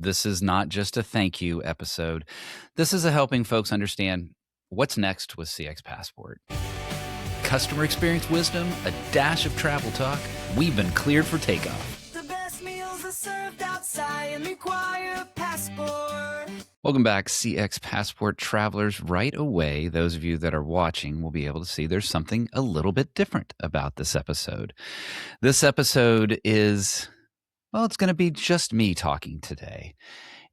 This is not just a thank you episode. This is a helping folks understand what's next with CX Passport. Customer experience wisdom, a dash of travel talk. We've been cleared for takeoff. The best meals are served outside and require a passport. Welcome back, CX Passport travelers. Right away, those of you that are watching will be able to see there's something a little bit different about this episode. This episode is, well, it's going to be just me talking today.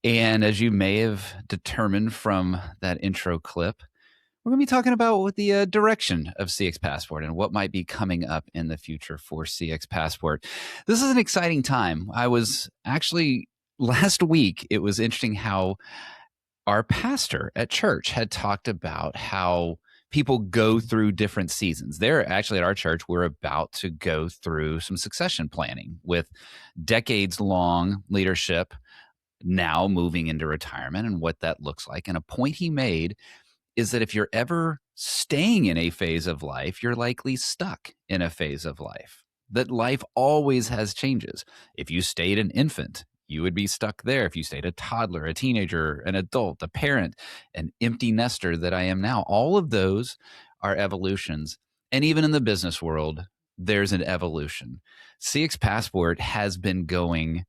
And as you may have determined from that intro clip, we're going to be talking about the direction of CX Passport and what might be coming up in the future for CX Passport. This is an exciting time. I was actually, last week, it was interesting how our pastor at church had talked about how people go through different seasons. They're actually at our church, we're about to go through some succession planning with decades-long leadership now moving into retirement and what that looks like. And a point he made is that if you're ever staying in a phase of life, you're likely stuck in a phase of life, that life always has changes. If you stayed an infant, you would be stuck there. If you stayed a toddler, a teenager, an adult, a parent, an empty nester that I am now, all of those are evolutions. And even in the business world, there's an evolution. CX Passport has been going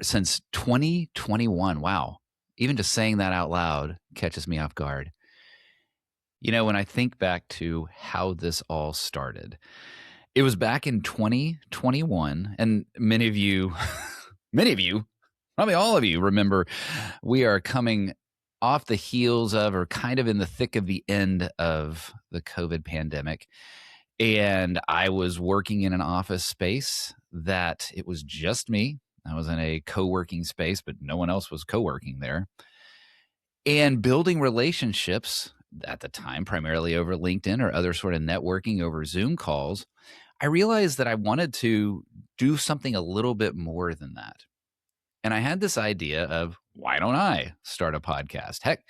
since 2021. Wow. Even just saying that out loud catches me off guard. You know, when I think back to how this all started, it was back in 2021, and many of you, probably all of you remember, we are coming off the heels of, or kind of in the thick of the end of the COVID pandemic. And I was working in an office space that it was just me. I was in a co-working space, but no one else was co-working there. And building relationships at the time, primarily over LinkedIn or other sort of networking over Zoom calls, I realized that I wanted to do something a little bit more than that. And I had this idea of, why don't I start a podcast? Heck,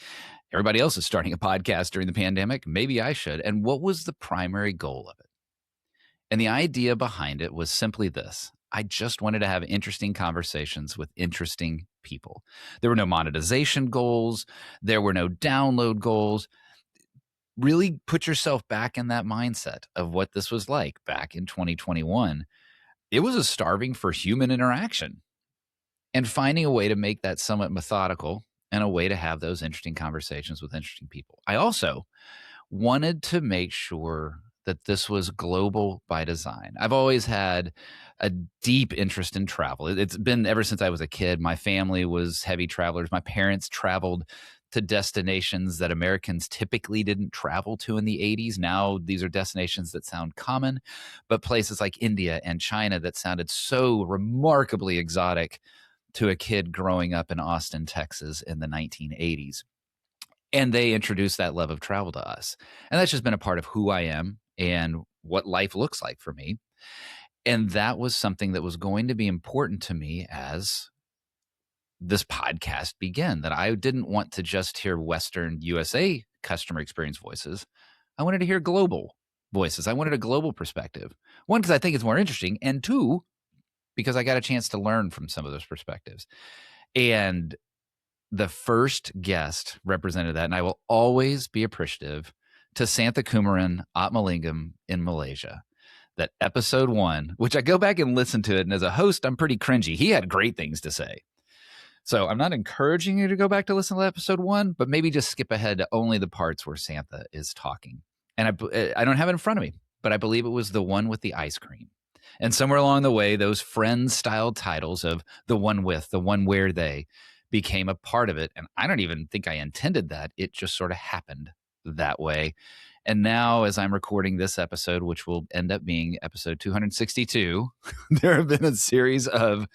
everybody else is starting a podcast during the pandemic. Maybe I should. And what was the primary goal of it? And the idea behind it was simply this. I just wanted to have interesting conversations with interesting people. There were no monetization goals. There were no download goals. Really put yourself back in that mindset of what this was like back in 2021. It was a starving for human interaction and finding a way to make that somewhat methodical and a way to have those interesting conversations with interesting people. I also wanted to make sure that this was global by design. I've always had a deep interest in travel. It's been ever since I was a kid. My family was heavy travelers. My parents traveled to destinations that Americans typically didn't travel to in the 80s. Now these are destinations that sound common, but places like India and China that sounded so remarkably exotic to a kid growing up in Austin, Texas in the 1980s. And they introduced that love of travel to us. And that's just been a part of who I am and what life looks like for me. And that was something that was going to be important to me as this podcast began, that I didn't want to just hear Western USA customer experience voices. I wanted to hear global voices. I wanted a global perspective. One, because I think it's more interesting. And two, because I got a chance to learn from some of those perspectives. And the first guest represented that. And I will always be appreciative to Santhakumaran Atmalingam in Malaysia. That episode 1, which I go back and listen to it, and as a host, I'm pretty cringy. He had great things to say. So I'm not encouraging you to go back to listen to episode 1, but maybe just skip ahead to only the parts where Santha is talking. And I don't have it in front of me, but I believe it was the one with the ice cream. And somewhere along the way, those Friends-style titles of the one with, the one where they became a part of it. And I don't even think I intended that. It just sort of happened that way. And now, as I'm recording this episode, which will end up being episode 262, there have been a series of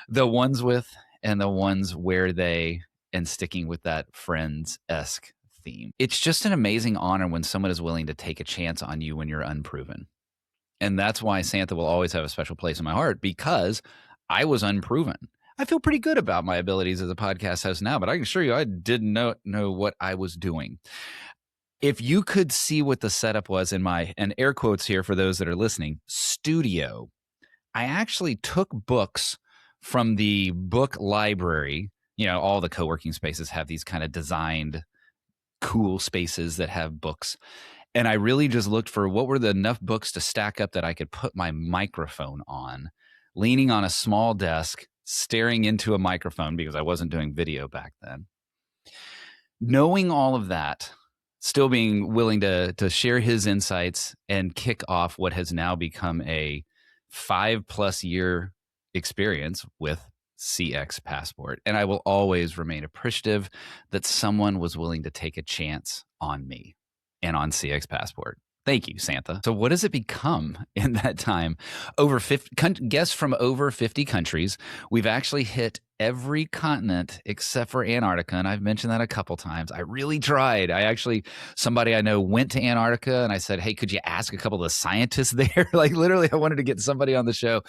the ones with and the ones where they, and sticking with that Friends-esque theme. It's just an amazing honor when someone is willing to take a chance on you when you're unproven. And that's why Santha will always have a special place in my heart, because I was unproven. I feel pretty good about my abilities as a podcast host now, but I can assure you I didn't know what I was doing. If you could see what the setup was in my, and air quotes here for those that are listening, studio, I actually took books from the book library. All the co-working spaces have these kind of designed cool spaces that have books. And I really just looked for what were the enough books to stack up that I could put my microphone on, leaning on a small desk, staring into a microphone because I wasn't doing video back then. Knowing all of that, still being willing to share his insights and kick off what has now become a 5+ year experience with CX Passport. And I will always remain appreciative that someone was willing to take a chance on me and on CX Passport. Thank you, Santha. So what has it become in that time? Over 50 guests from over 50 countries. We've actually hit every continent except for Antarctica, and I've mentioned that a couple times. I really tried. Somebody I know went to Antarctica, and I said, hey, could you ask a couple of the scientists there? Like literally, I wanted to get somebody on the show.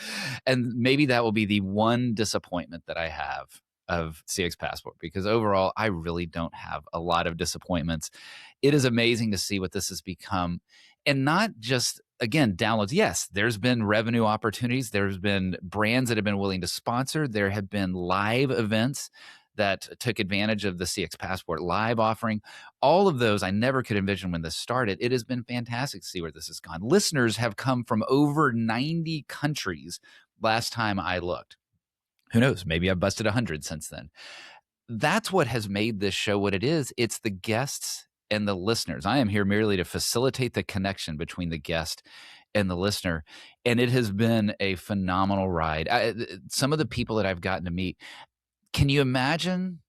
And maybe that will be the one disappointment that I have of CX Passport, because overall, I really don't have a lot of disappointments. It is amazing to see what this has become. And not just, again, downloads. Yes, there's been revenue opportunities. There's been brands that have been willing to sponsor. There have been live events that took advantage of the CX Passport live offering. All of those I never could envision when this started. It has been fantastic to see where this has gone. Listeners have come from over 90 countries last time I looked. Who knows? Maybe I've busted 100 since then. That's what has made this show what it is. It's the guests and the listeners. I am here merely to facilitate the connection between the guest and the listener. And it has been a phenomenal ride. Some of the people that I've gotten to meet, can you imagine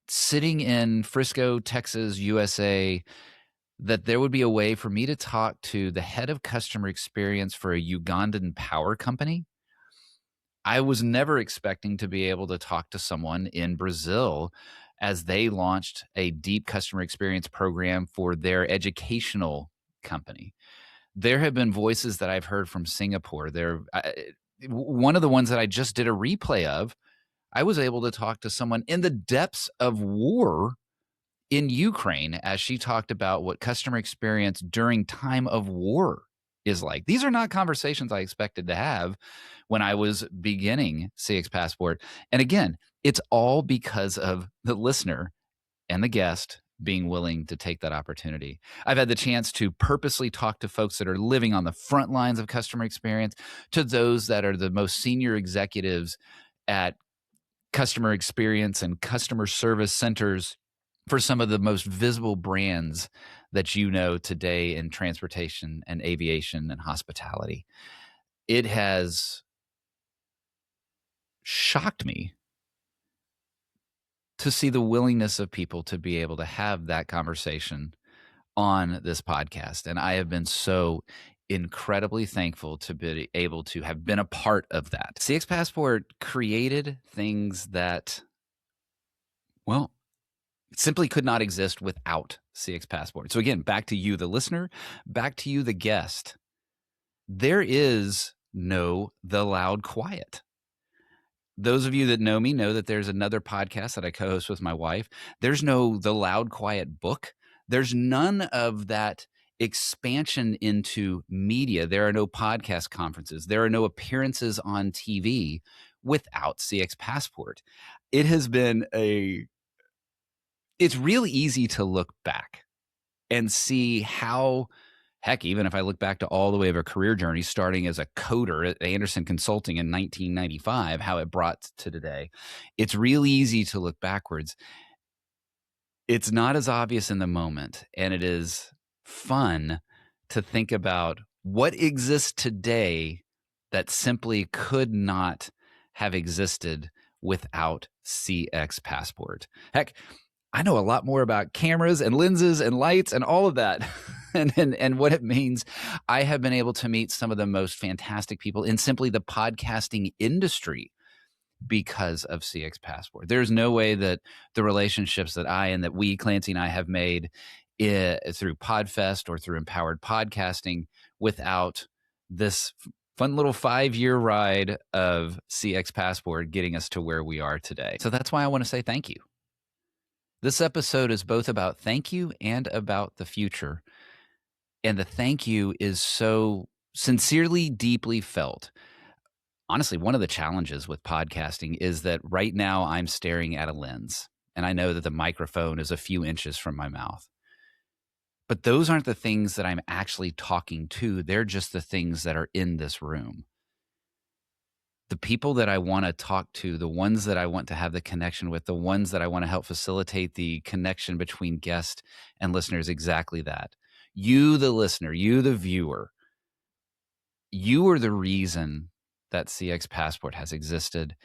sitting in Frisco, Texas, USA, that there would be a way for me to talk to the head of customer experience for a Ugandan power company? I was never expecting to be able to talk to someone in Brazil as they launched a deep customer experience program for their educational company. There have been voices that I've heard from Singapore. One of the ones that I just did a replay of, I was able to talk to someone in the depths of war in Ukraine as she talked about what customer experience during time of war is like. These are not conversations I expected to have when I was beginning CX Passport. And again, it's all because of the listener and the guest being willing to take that opportunity. I've had the chance to purposely talk to folks that are living on the front lines of customer experience, to those that are the most senior executives at customer experience and customer service centers for some of the most visible brands that you know today in transportation and aviation and hospitality. It has shocked me to see the willingness of people to be able to have that conversation on this podcast. And I have been so incredibly thankful to be able to have been a part of that. CX Passport created things that, well, simply could not exist without CX Passport. So again, back to you, the listener, back to you, the guest. There is no The Loud Quiet. Those of you that know me know that there's another podcast that I co-host with my wife. There's no The Loud Quiet book. There's none of that expansion into media. There are no podcast conferences. There are no appearances on TV without CX Passport. It has been it's really easy to look back and see how, heck, even if I look back to all the way of a career journey, starting as a coder at Anderson Consulting in 1995, how it brought to today. It's really easy to look backwards. It's not as obvious in the moment, and it is fun to think about what exists today that simply could not have existed without CX Passport. Heck, I know a lot more about cameras and lenses and lights and all of that and what it means. I have been able to meet some of the most fantastic people in simply the podcasting industry because of CX Passport. There's no way that the relationships that we, Clancy and I, have made through PodFest or through Empowered Podcasting without this fun little 5-year ride of CX Passport getting us to where we are today. So that's why I want to say thank you. This episode is both about thank you and about the future. And the thank you is so sincerely, deeply felt. honestly, one of the challenges with podcasting is that right now I'm staring at a lens, and I know that the microphone is a few inches from my mouth. But those aren't the things that I'm actually talking to. They're just the things that are in this room. The people that I want to talk to, the ones that I want to have the connection with, the ones that I want to help facilitate the connection between guest and listeners, exactly that. You, the listener, you, the viewer, you are the reason that CX Passport has existed.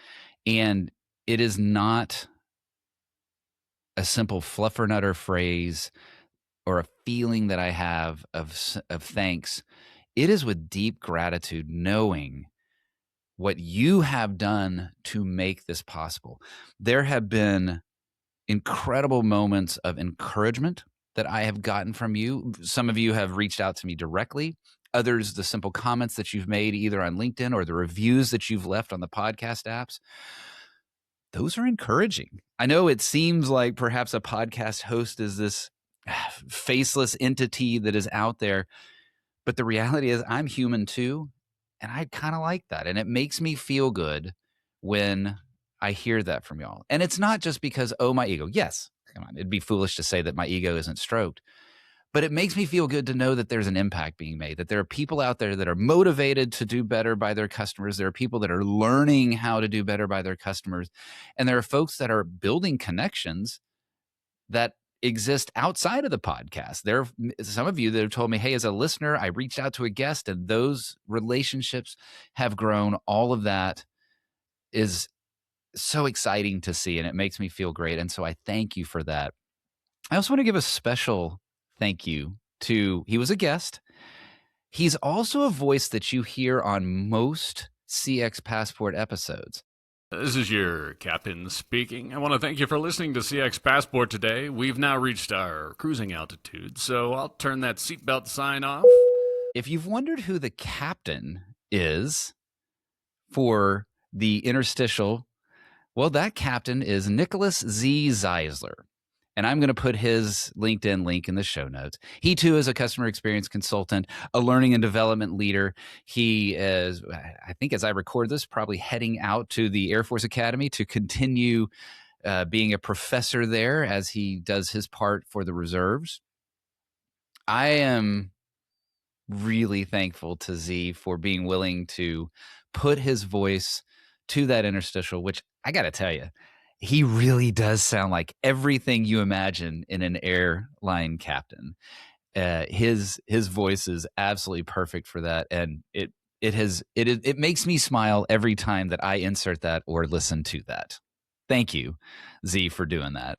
And it is not a simple fluffernutter phrase or a feeling that I have of thanks. It is with deep gratitude, knowing what you have done to make this possible. There have been incredible moments of encouragement that I have gotten from you. Some of you have reached out to me directly. Others, the simple comments that you've made either on LinkedIn or the reviews that you've left on the podcast apps. Those are encouraging. I know it seems like perhaps a podcast host is this faceless entity that is out there, but the reality is I'm human too. And I kind of like that. And it makes me feel good when I hear that from y'all. And it's not just because, oh, my ego. Yes, come on. It'd be foolish to say that my ego isn't stroked. But it makes me feel good to know that there's an impact being made, that there are people out there that are motivated to do better by their customers. There are people that are learning how to do better by their customers. And there are folks that are building connections that exist outside of the podcast. There are some of you that have told me, hey, as a listener, I reached out to a guest and those relationships have grown. All of that is so exciting to see, and it makes me feel great. And so I thank you for that. I also want to give a special thank you to, he was a guest. He's also a voice that you hear on most CX Passport episodes. This is your captain speaking. I want to thank you for listening to CX Passport today. We've now reached our cruising altitude, so I'll turn that seatbelt sign off. If you've wondered who the captain is for the interstitial, well, that captain is Nicholas Z. Zeisler. And I'm going to put his LinkedIn link in the show notes. He, too, is a customer experience consultant, a learning and development leader. He is, I think as I record this, probably heading out to the Air Force Academy to continue being a professor there as he does his part for the reserves. I am really thankful to Z for being willing to put his voice to that interstitial, which I got to tell you, he really does sound like everything you imagine in an airline captain. His voice is absolutely perfect for that, and it makes me smile every time that I insert that or listen to that. Thank you, Z, for doing that.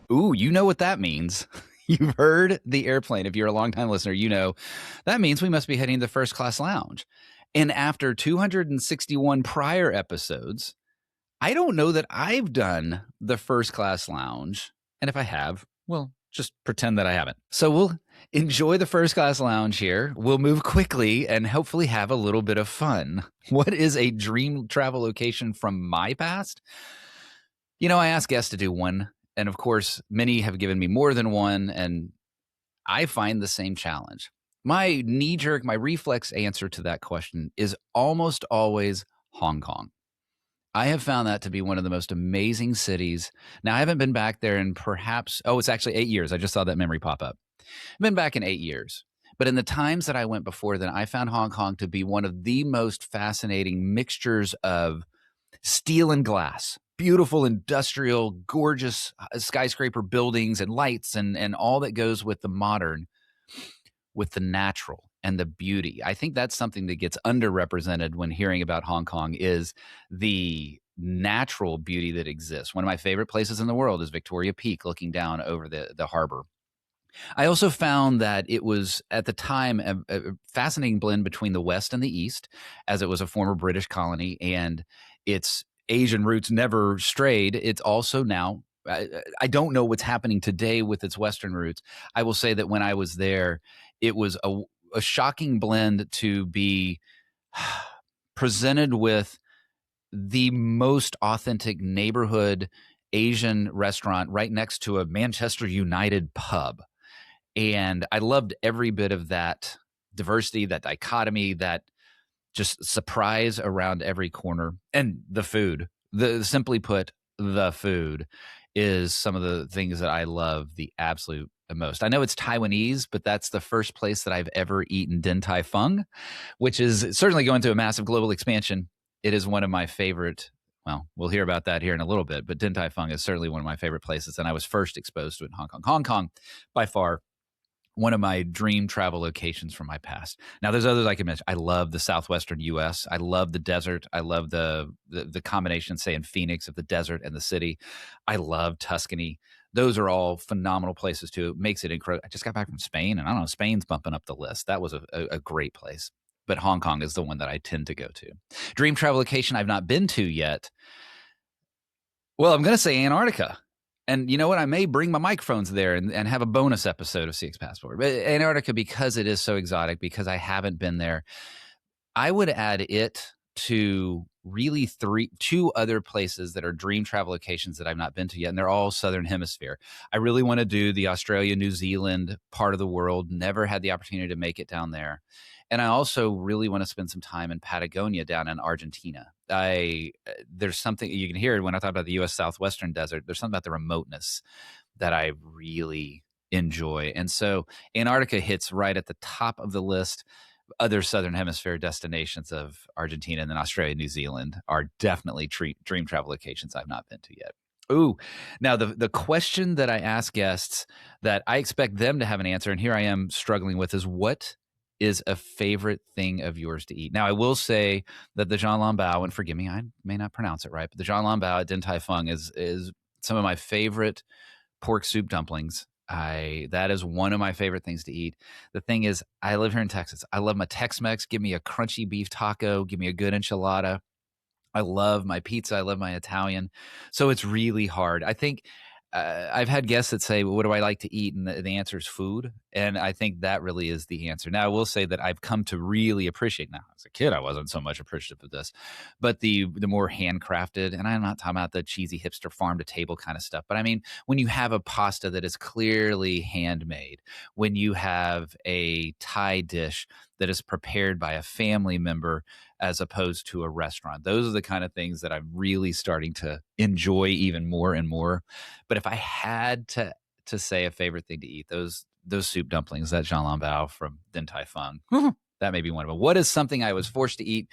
Ooh, you know what that means. You've heard the airplane. If you're a longtime listener, you know that means we must be heading to the first class lounge. And after 261 prior episodes, I don't know that I've done the first class lounge. And if I have, well, just pretend that I haven't. So we'll enjoy the first class lounge here. We'll move quickly and hopefully have a little bit of fun. What is a dream travel location from my past? You know, I ask guests to do one. And of course, many have given me more than one, and I find the same challenge. My knee-jerk, my reflex answer to that question is almost always Hong Kong. I have found that to be one of the most amazing cities. Now, I haven't been back there in perhaps, it's actually 8 years. I just saw that memory pop up. I've been back in 8 years. But in the times that I went before then, I found Hong Kong to be one of the most fascinating mixtures of steel and glass. Beautiful, industrial, gorgeous skyscraper buildings and lights and all that goes with the modern, with the natural and the beauty. I think that's something that gets underrepresented when hearing about Hong Kong is the natural beauty that exists. One of my favorite places in the world is Victoria Peak, looking down over the harbor. I also found that it was, at the time, a fascinating blend between the West and the East, as it was a former British colony, and its Asian roots never strayed. It's also now, I don't know what's happening today with its Western roots. I will say that when I was there, it was a shocking blend to be presented with the most authentic neighborhood Asian restaurant right next to a Manchester United pub. And I loved every bit of that diversity, that dichotomy, that just surprise around every corner. And the food, simply put, the food is some of the things that I love the absolute most. I know it's Taiwanese, but that's the first place that I've ever eaten Din Tai Fung, which is certainly going through a massive global expansion. It is one of my favorite. Well, we'll hear about that here in a little bit, but Din Tai Fung is certainly one of my favorite places, and I was first exposed to it in Hong Kong. Hong Kong, by far, one of my dream travel locations from my past. Now, there's others I can mention. I love the southwestern U.S. I love the desert. I love the combination, say, in Phoenix of the desert and the city. I love Tuscany. Those are all phenomenal places too. It makes it incredible. I just got back from Spain, and I don't know, Spain's bumping up the list. That was a great place. But Hong Kong is the one that I tend to go to. Dream travel location I've not been to yet. Well, I'm going to say Antarctica. And you know what? I may bring my microphones there and have a bonus episode of CX Passport. But Antarctica, because it is so exotic, because I haven't been there, I would add it to really two other places that are dream travel locations that I've not been to yet, and they're all Southern Hemisphere. I really want to do the Australia, New Zealand part of the world. Never had the opportunity to make it down there. And I also really want to spend some time in Patagonia down in Argentina. There's something you can hear when I talk about the U.S. Southwestern desert. There's something about the remoteness that I really enjoy. And so Antarctica hits right at the top of the list. Other Southern Hemisphere destinations of Argentina and then Australia, New Zealand are definitely dream travel locations I've not been to yet. Ooh, now the question that I ask guests that I expect them to have an answer, and here I am struggling with, is what is a favorite thing of yours to eat? Now, I will say that the John Long Bao, and forgive me, I may not pronounce it right, but the John Long Bao at Din Tai Fung is some of my favorite pork soup dumplings. That is one of my favorite things to eat. The thing is, I live here in Texas. I love my Tex-Mex. Give me a crunchy beef taco. Give me a good enchilada. I love my pizza. I love my Italian. So it's really hard. I think I've had guests that say, well, what do I like to eat? And the answer is food. And I think that really is the answer. Now, I will say that I've come to really appreciate, now as a kid, I wasn't so much appreciative of this, but the more handcrafted, and I'm not talking about the cheesy hipster farm to table kind of stuff, but I mean, when you have a pasta that is clearly handmade, when you have a Thai dish that is prepared by a family member as opposed to a restaurant. Those are the kind of things that I'm really starting to enjoy even more and more. But if I had to say a favorite thing to eat, those soup dumplings, that Jean Lambao from Din Tai Fung, that may be one of them. What is something I was forced to eat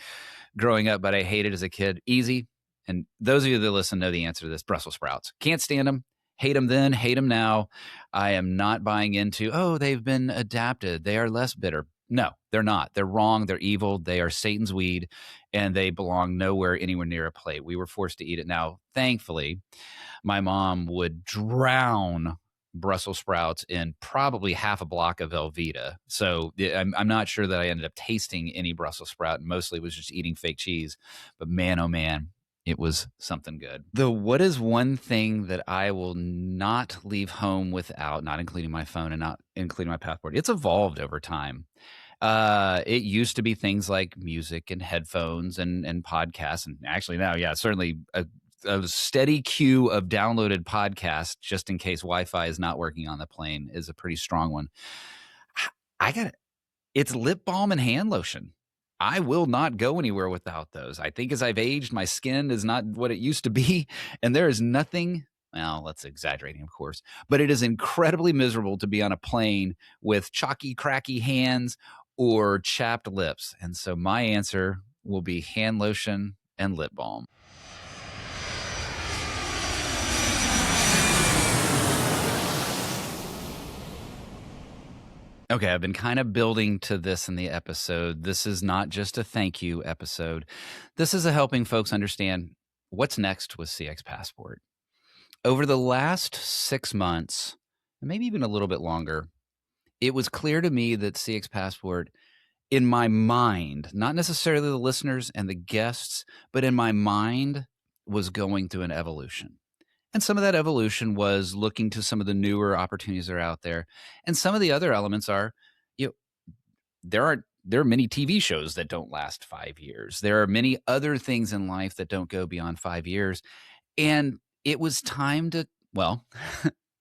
growing up, but I hated as a kid? Easy. And those of you that listen know the answer to this: Brussels sprouts. Can't stand them. Hate them then, hate them now. I am not buying into, oh, they've been adapted. They are less bitter. No, they're not. They're wrong. They're evil. They are Satan's weed, and they belong nowhere, anywhere near a plate. We were forced to eat it. Now, thankfully, my mom would drown Brussels sprouts in probably half a block of Velveeta. So I'm not sure that I ended up tasting any Brussels sprout, and mostly was just eating fake cheese. But man, oh man, it was something good. What is one thing that I will not leave home without, not including my phone and not including my passport? It's evolved over time. It used to be things like music and headphones and podcasts. And actually now, yeah, certainly a steady queue of downloaded podcasts just in case Wi-Fi is not working on the plane is a pretty strong one. It's lip balm and hand lotion. I will not go anywhere without those. I think as I've aged, my skin is not what it used to be. And there is nothing, well, that's exaggerating, of course, but it is incredibly miserable to be on a plane with chalky, cracky hands or chapped lips. And so my answer will be hand lotion and lip balm. Okay, I've been kind of building to this in the episode. This is not just a thank you episode. This is a helping folks understand what's next with CX Passport. Over the last 6 months, and maybe even a little bit longer, it was clear to me that CX Passport, in my mind, not necessarily the listeners and the guests, but in my mind, was going through an evolution. And some of that evolution was looking to some of the newer opportunities that are out there. And some of the other elements are, there are many TV shows that don't last 5 years. There are many other things in life that don't go beyond 5 years. And it was time to, well,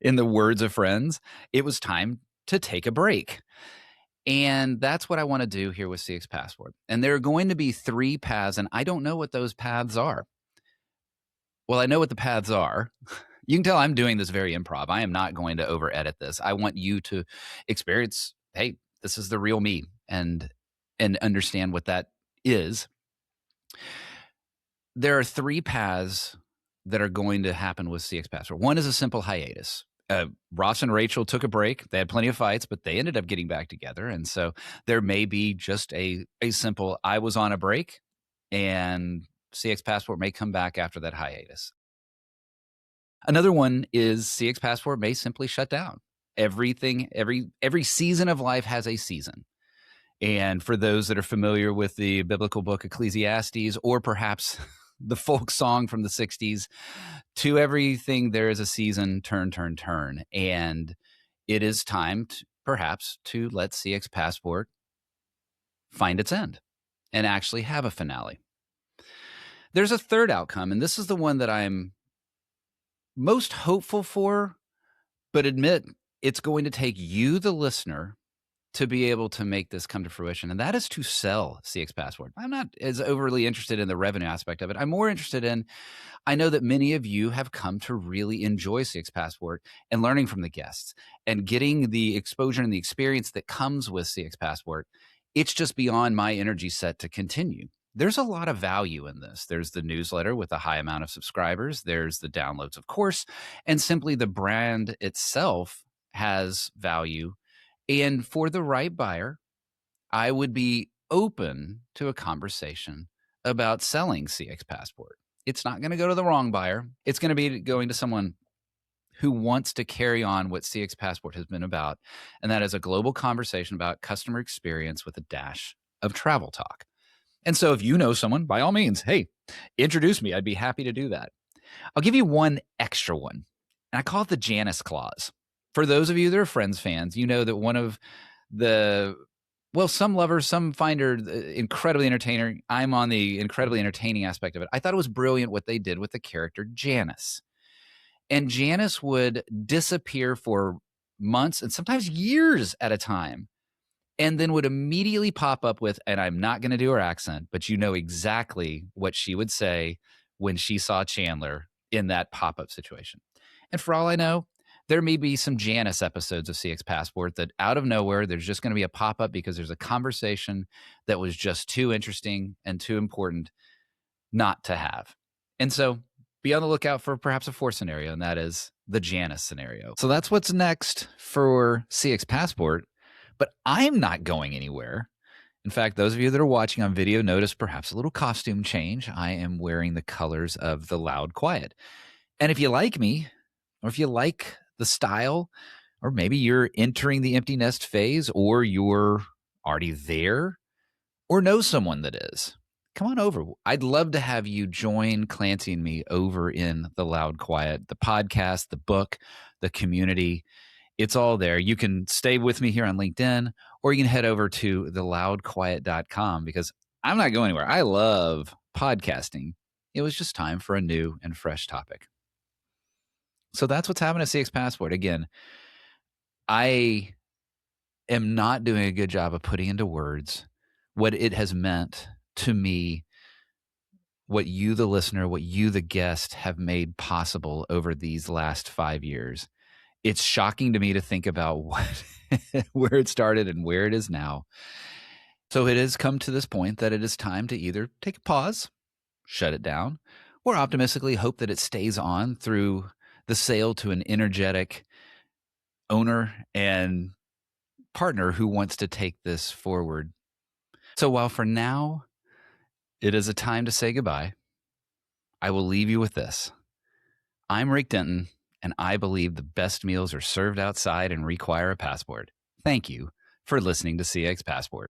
in the words of friends, it was time to take a break. And that's what I want to do here with CX Passport. And there are going to be 3 paths, and I don't know what those paths are. Well, I know what the paths are. You can tell I'm doing this very improv. I am not going to over edit this. I want you to experience, hey, this is the real me, and understand what that is. There are 3 paths that are going to happen with CX Passport. One is a simple hiatus. Ross and Rachel took a break. They had plenty of fights, but they ended up getting back together. And so there may be just a simple, I was on a break, and CX Passport may come back after that hiatus. Another one is CX Passport may simply shut down. Every season of life has a season. And for those that are familiar with the biblical book Ecclesiastes, or perhaps the folk song from the 60s, to everything there is a season, turn. And it is time perhaps to let CX Passport find its end and actually have a finale. There's a third outcome, and this is the one that I'm most hopeful for, but admit it's going to take you, the listener, to be able to make this come to fruition, and that is to sell CX Passport. I'm not as overly interested in the revenue aspect of it. I'm more interested in, I know that many of you have come to really enjoy CX Passport and learning from the guests and getting the exposure and the experience that comes with CX Passport. It's just beyond my energy set to continue. There's a lot of value in this. There's the newsletter with a high amount of subscribers. There's the downloads, of course, and simply the brand itself has value. And for the right buyer, I would be open to a conversation about selling CX Passport. It's not going to go to the wrong buyer. It's going to be going to someone who wants to carry on what CX Passport has been about, and that is a global conversation about customer experience with a dash of travel talk. And so if you know someone, by all means, hey, introduce me. I'd be happy to do that. I'll give you one extra one, and I call it the Janice Clause. For those of you that are Friends fans, you know that one of the, well, some lovers, some find her incredibly entertaining. I'm on the incredibly entertaining aspect of it. I thought it was brilliant what they did with the character Janice. And Janice would disappear for months and sometimes years at a time, and then would immediately pop up with, and I'm not going to do her accent, but you know exactly what she would say when she saw Chandler in that pop-up situation. And for all I know, there may be some Janice episodes of CX Passport that out of nowhere, there's just going to be a pop-up because there's a conversation that was just too interesting and too important not to have. And so be on the lookout for perhaps a 4th scenario, and that is the Janice scenario. So that's what's next for CX Passport, but I'm not going anywhere. In fact, those of you that are watching on video notice perhaps a little costume change. I am wearing the colors of the Loud Quiet. And if you like me, or if you like the style, or maybe you're entering the empty nest phase, or you're already there, or know someone that is, come on over. I'd love to have you join Clancy and me over in the Loud Quiet, the podcast, the book, the community. It's all there. You can stay with me here on LinkedIn, or you can head over to theloudquiet.com, because I'm not going anywhere. I love podcasting. It was just time for a new and fresh topic. So that's what's happening at CX Passport. Again, I am not doing a good job of putting into words what it has meant to me, what you, the listener, what you, the guest, have made possible over these last 5 years. It's shocking to me to think about where it started and where it is now. So it has come to this point that it is time to either take a pause, shut it down, or optimistically hope that it stays on through the sale to an energetic owner and partner who wants to take this forward. So while for now it is a time to say goodbye, I will leave you with this. I'm Rick Denton, and I believe the best meals are served outside and require a passport. Thank you for listening to CX Passport.